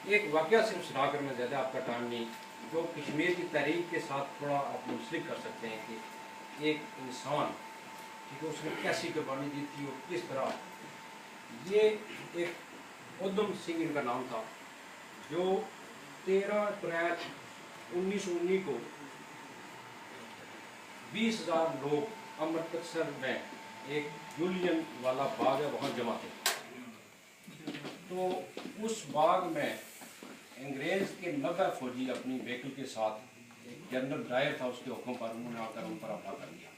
एक वाकया सिर्फ सुना कर मैं ज़्यादा आपका टाइम नहीं, जो कश्मीर की तहरीक के साथ थोड़ा आप मुंसलिक कर सकते हैं कि एक इंसान ठीक है उसने कैसी कुर्बानी दी थी और किस तरह। ये एक उधम सिंह इनका नाम था, जो 13 अप्रैल 1919 को 20,000 लोग अमृतसर में एक यूनियन वाला बाग है वहाँ जमा थे। तो उस बाग में अंग्रेज़ के 90 फौजी अपनी व्हीकल के साथ, एक जनरल डायर था उसके हुक्म पर, उन्होंने आकर उन पर हमला कर दिया।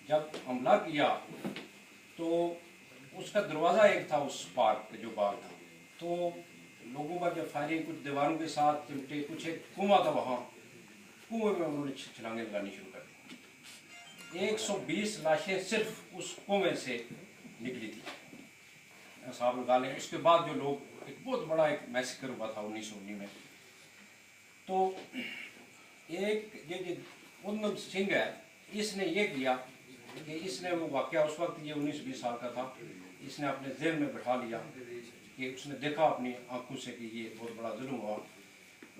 जब हमला किया तो उसका दरवाज़ा एक था उस पार्क के जो बाग था, तो लोगों का जब फायरिंग कुछ दीवारों के साथ चिमटे, कुछ एक कुआं था वहाँ, कुएं में उन्होंने छलांगे लगानी शुरू कर दी। 120 लाशें सिर्फ उस कुएं से निकली थी, हिसाब लगा लें। उसके बाद जो लोग, एक बहुत बड़ा एक मैसेकर हुआ था 1919 में। तो एक ये उधम सिंह है, इसने ये किया कि इसने वो वाकया, उस वक्त ये 19-20 साल का था, इसने अपने जेल में बैठा लिया कि उसने देखा अपनी आंखों से कि ये बहुत बड़ा जुल्म हुआ।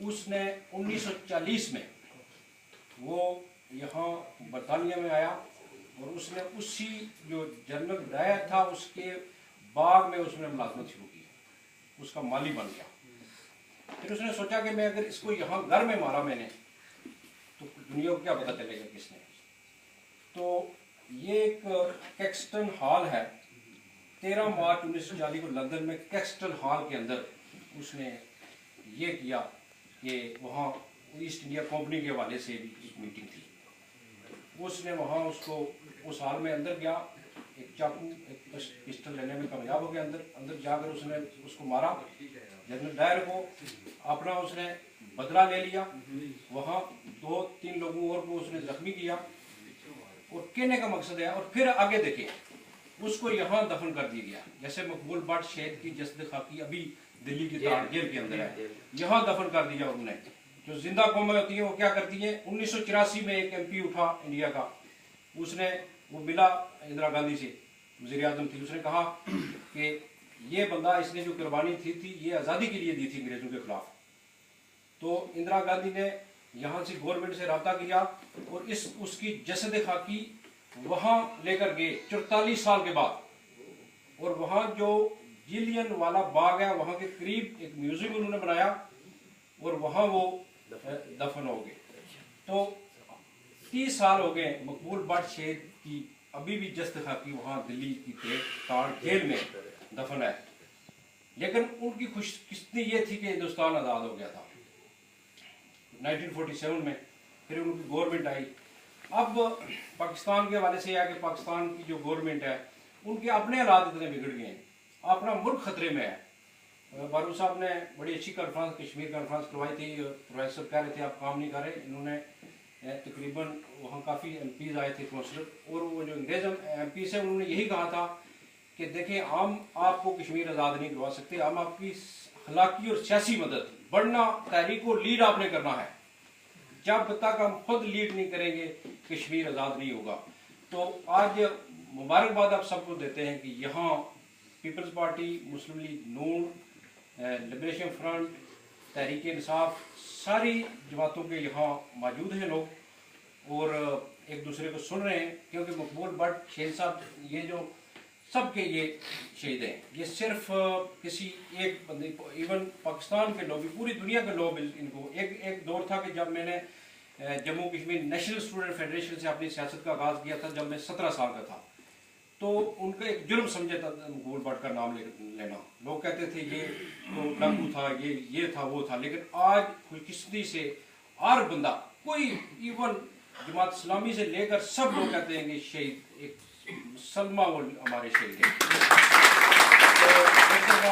उसने 1940 में वो यहाँ बरतानिया में आया और उसने उसी जो जनरल डायर था उसके बाग में उसने मुलाजमत शुरू की, उसका माली बन गया। फिर उसने सोचा कि मैं अगर इसको यहाँ घर में मारा मैंने तो दुनिया को क्या पता चलेगा किसने। तो ये एक कैक्सटन हॉल है, 13 मार्च 1940 को लंदन में कैक्सटन हॉल के अंदर उसने ये किया कि वहाँ ईस्ट इंडिया कंपनी के हवाले से भी एक मीटिंग थी। उसने वहाँ उसको उस हॉल में अंदर गया, एक चाकू एक पिस्टल लेने में कामयाब हो गया। अंदर जाकर उसने उसको मारा, जनरल डायर को अपना उसने बदला ले लिया। वहाँ 2-3 लोगों और को उसने जख्मी किया। और कहने का मकसद है, और फिर आगे देखें, उसको यहाँ दफन कर दिया गया। जैसे मकबूल भट्ट शहीद की जस्द खाकी अभी दिल्ली की ताड़ जेल के अंदर है, यहाँ दफन कर दिया उन्होंने। जो जिंदा कौमें होती है वो क्या करती है। 1984 में एक MP उठा इंडिया का, उसने वो मिला इंदिरा गांधी से, वज़ीर आज़म थी, उसने कहा कि ये बंदा, इसने जो कुर्बानी थी ये आज़ादी के लिए दी थी अंग्रेज़ों के खिलाफ। तो इंदिरा गांधी ने यहाँ से गवर्नमेंट से रब्ता किया और उसकी जसद खाकी वहाँ लेकर गए 44 साल के बाद। और वहाँ जो जिलियन वाला बाग है वहाँ के करीब एक म्यूजियम उन्होंने बनाया और वहाँ वो दफन हो गए। तो 30 साल हो गए मकबूल भट्ट शहीद की अभी भी जस्त खाकी वहाँ दिल्ली की ताड़ जेल में दफन है। लेकिन उनकी खुशकिस्मती ये थी कि हिंदुस्तान आज़ाद हो गया था 1947 में। फिर उनकी गवर्नमेंट आई। अब पाकिस्तान के हवाले से यह कि पाकिस्तान की जो गवर्नमेंट है उनके अपने हालात इतने बिगड़ गए हैं, अपना मुल्क खतरे में है। बारू साहब ने बड़ी अच्छी कॉन्फ्रेंस, कश्मीर कॉन्फ्रेंस करवाई थी। प्रोफेसर कह रहे थे आप काम नहीं कर रहे। इन्होंने तकरीबन वहाँ काफ़ी MPs आए थे, काउंसलर, और वो जो अंग्रेज MPs है उन्होंने यही कहा था कि देखें, हम आपको कश्मीर आज़ाद नहीं करवा सकते, हम आपकी अखलाकी और सियासी मदद, बढ़ना तहरीक को लीड आपने करना है। जब तक हम खुद लीड नहीं करेंगे कश्मीर आज़ाद नहीं होगा। तो आज मुबारकबाद आप सबको देते हैं कि यहाँ पीपल्स पार्टी, मुस्लिम लीग नून, लिबरेशन फ्रंट, तहरीक इंसाफ, सारी जमातों के यहाँ मौजूद हैं लोग और एक दूसरे को सुन रहे हैं। क्योंकि मकबूल भट्ट शहीद साहब ये जो सबके ये शहीद हैं, ये सिर्फ किसी एक बंदे, इवन पाकिस्तान के लोग, पूरी दुनिया के लोग इनको, एक दौर था कि जब मैंने Jammu Kashmir national student federation से अपनी सियासत का आगाज़ किया था, जब मैं 17 साल का था, तो उनका एक जुर्म समझा था मकबूल भट्ट का नाम लेना। लोग कहते थे ये तो डाकू था, ये था, वो था। लेकिन आज खुशकिस्मती से हर बंदा, कोई इवन जमात इस्लामी से लेकर सब लोग कहते हैं कि शहीद एक सलमा वो हमारे शहीद हैं। तो